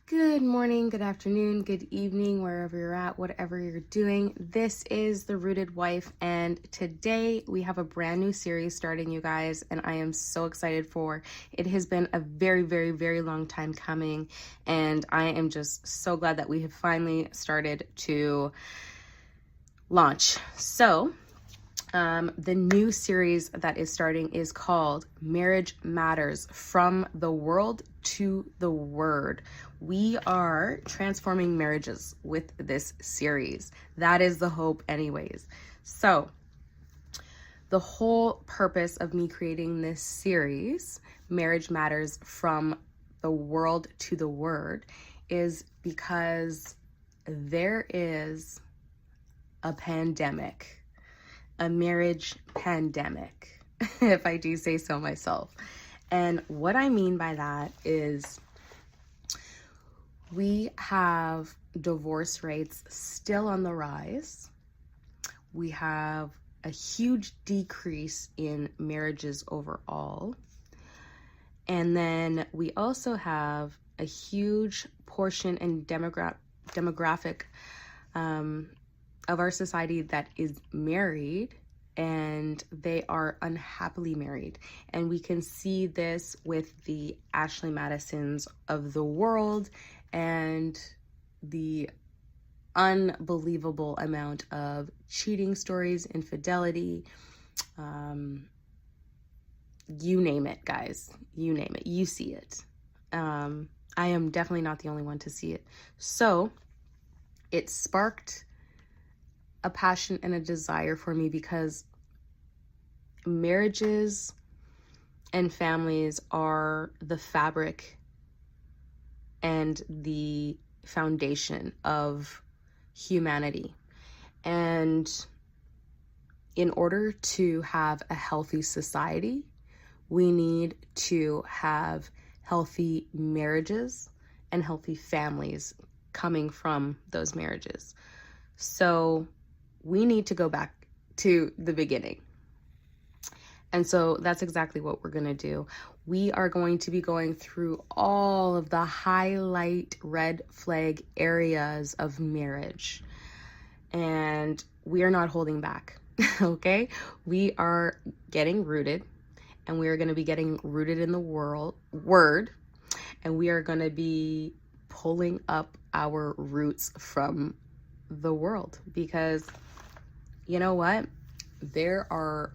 Good morning, good afternoon, good evening, wherever you're at, whatever you're doing. This is The Rooted Wife, and today we have a brand new series starting, you guys, and I am so excited for. It has been a very, very, very long time coming, and I am just so glad that we have finally started to launch. So, the new series that is starting is called Marriage Matters, From the World to the Word. We are transforming marriages with this series. That is the hope anyways. So the whole purpose of me creating this series, Marriage Matters, From the World to the Word, is because there is a pandemic, a marriage pandemic, if I do say so myself. And what I mean by that is we have divorce rates still on the rise. We have a huge decrease in marriages overall. And then we also have a huge portion and demographic of our society that is married, and they are unhappily married. And we can see this with the Ashley Madisons of the world and the unbelievable amount of cheating stories, infidelity, you name it, guys, you name it, you see it. I am definitely not the only one to see it. So it sparked a passion and a desire for me because marriages and families are the fabric and the foundation of humanity. And in order to have a healthy society, we need to have healthy marriages and healthy families coming from those marriages. So we need to go back to the beginning. And so that's exactly what we're going to do. We are going to be going through all of the highlight red flag areas of marriage. And we are not holding back, okay? We are getting rooted, and we are going to be getting rooted in the word, and we are going to be pulling up our roots from the world, because you know what? There are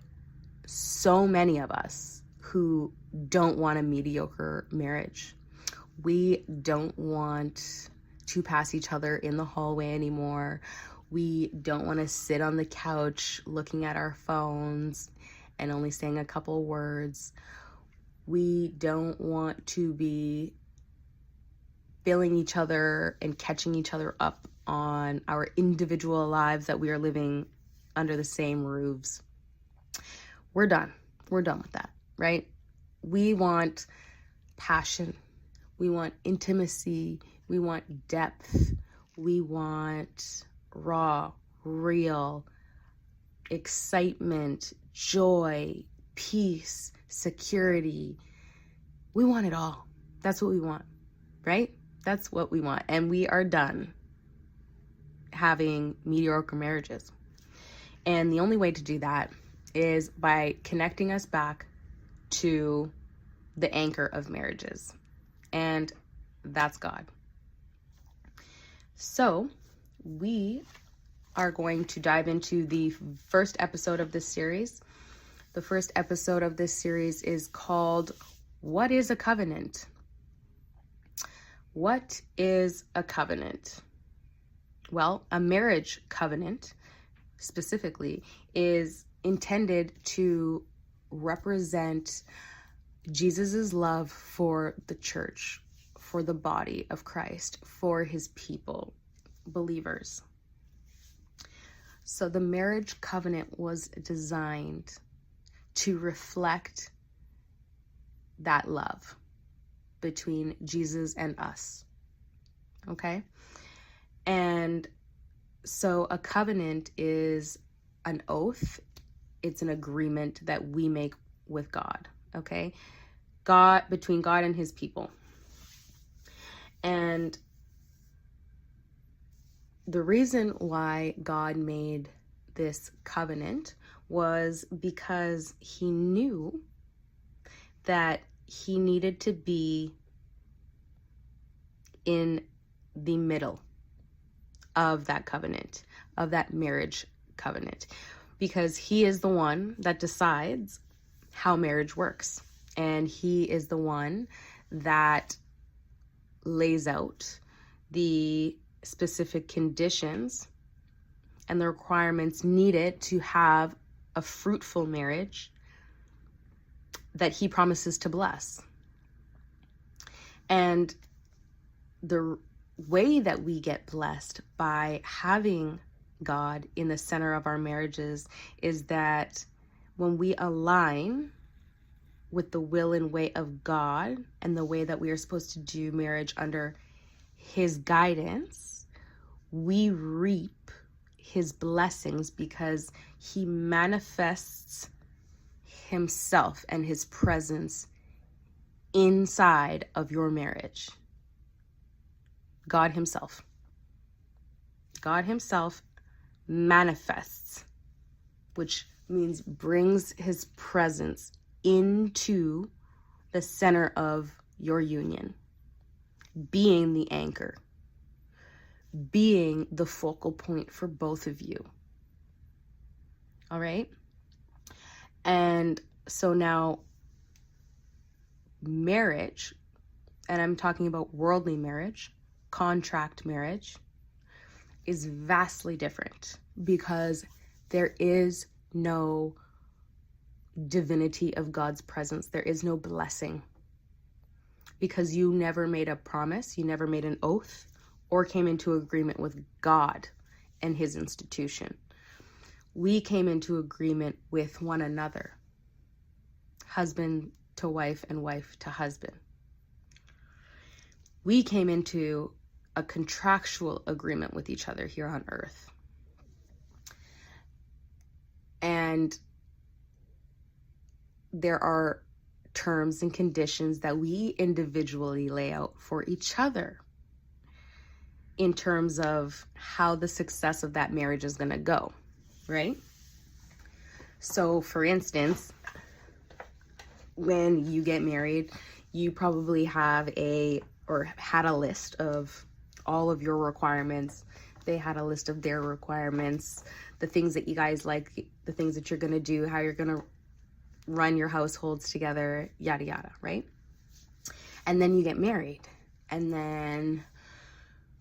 so many of us who don't want a mediocre marriage. We don't want to pass each other in the hallway anymore. We don't want to sit on the couch looking at our phones and only saying a couple words. We don't want to be filling each other and catching each other up on our individual lives that we are living under the same roofs. We're done. We're done with that, right? We want passion. We want intimacy. We want depth. We want raw, real excitement, joy, peace, security. We want it all. That's what we want, right? That's what we want. And we are done having mediocre marriages. And the only way to do that is by connecting us back to the anchor of marriages. And that's God. So we are going to dive into the first episode of this series. The first episode of this series is called, What is a Covenant? What is a covenant? Well, a marriage covenant specifically is intended to represent Jesus's love for the church, for the body of Christ, for his people, believers. So the marriage covenant was designed to reflect that love between Jesus and us. Okay? And so a covenant is an oath. It's an agreement that we make with God, okay? God, between God and his people. And the reason why God made this covenant was because he knew that he needed to be in the middle of that covenant, of that marriage covenant, because he is the one that decides how marriage works. And he is the one that lays out the specific conditions and the requirements needed to have a fruitful marriage that he promises to bless. And the way that we get blessed by having God in the center of our marriages is that when we align with the will and way of God and the way that we are supposed to do marriage under his guidance, we reap his blessings because he manifests himself and his presence inside of your marriage. God himself manifests, which means brings his presence into the center of your union, being the anchor, being the focal point for both of you. All right? And so now marriage, and I'm talking about worldly marriage, contract marriage, is vastly different because there is no divinity of God's presence. There is no blessing because you never made a promise, you never made an oath, or came into agreement with God and his institution. We came into agreement with one another, husband to wife and wife to husband. We came into a contractual agreement with each other here on earth. And there are terms and conditions that we individually lay out for each other in terms of how the success of that marriage is going to go, right? So, for instance, when you get married, you probably have had a list of all of your requirements. They had a list of their requirements, the things that you guys like, the things that you're going to do, how you're going to run your households together, yada, yada, right? And then you get married, and then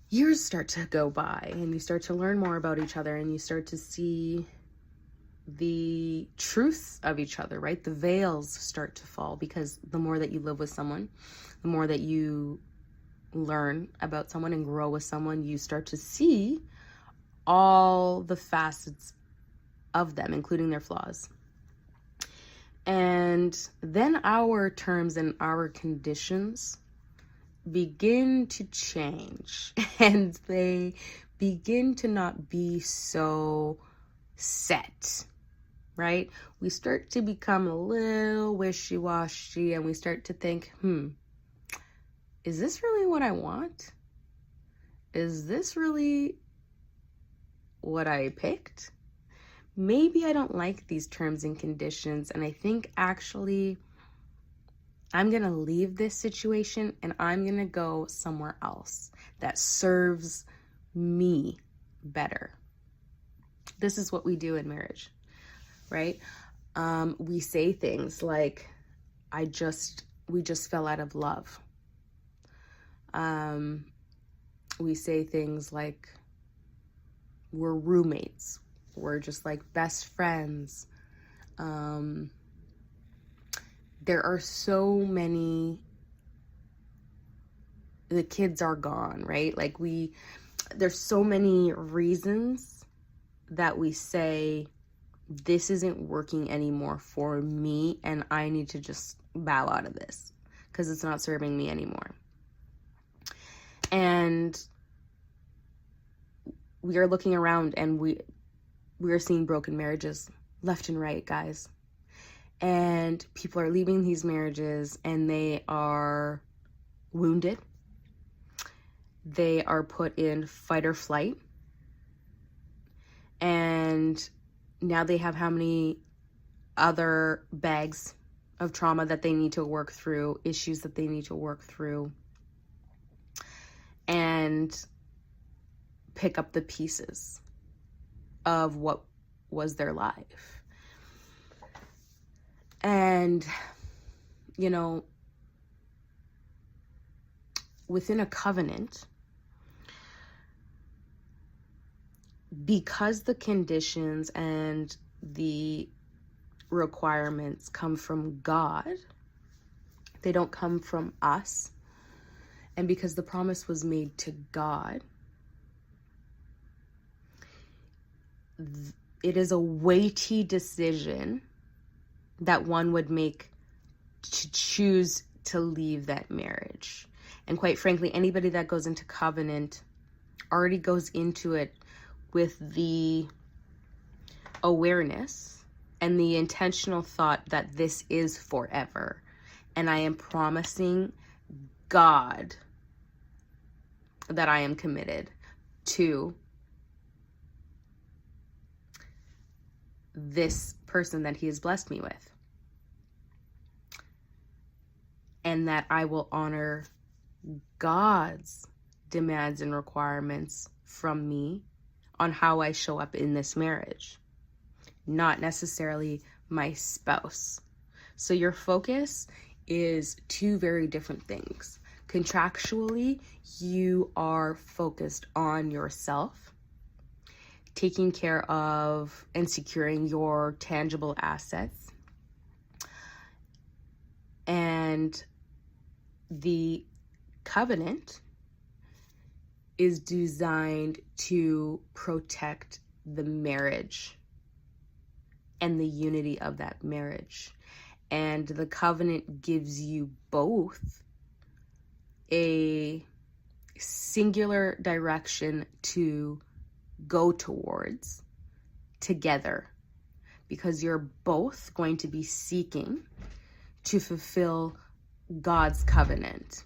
years start to go by, and you start to learn more about each other, and you start to see the truths of each other, right? The veils start to fall, because the more that you live with someone, the more that you learn about someone and grow with someone, you start to see all the facets of them, including their flaws. And then our terms and our conditions begin to change, and they begin to not be so set, right? We start to become a little wishy-washy, and we start to think, is this really what I want? Is this really what I picked? Maybe I don't like these terms and conditions, and I think actually I'm going to leave this situation and I'm going to go somewhere else that serves me better. This is what we do in marriage, right? We say things like, we just fell out of love. We say things like, we're roommates. We're just like best friends. There are so many, the kids are gone, right? Like there's so many reasons that we say, this isn't working anymore for me, and I need to just bow out of this because it's not serving me anymore. And we are looking around, and we are seeing broken marriages left and right, guys. And people are leaving these marriages, and they are wounded. they are put in fight or flight. And now they have how many other bags of trauma that they need to work through, issues that they need to work through, and pick up the pieces of what was their life. And, you know, within a covenant, because the conditions and the requirements come from God, they don't come from us. And because the promise was made to God, it is a weighty decision that one would make to choose to leave that marriage. And quite frankly, anybody that goes into covenant already goes into it with the awareness and the intentional thought that this is forever. And I am promising God that I am committed to this person that he has blessed me with. And that I will honor God's demands and requirements from me on how I show up in this marriage, not necessarily my spouse. So your focus is two very different things. Contractually, you are focused on yourself, taking care of and securing your tangible assets. And the covenant is designed to protect the marriage and the unity of that marriage. And the covenant gives you both a singular direction to go towards together, because you're both going to be seeking to fulfill God's covenant.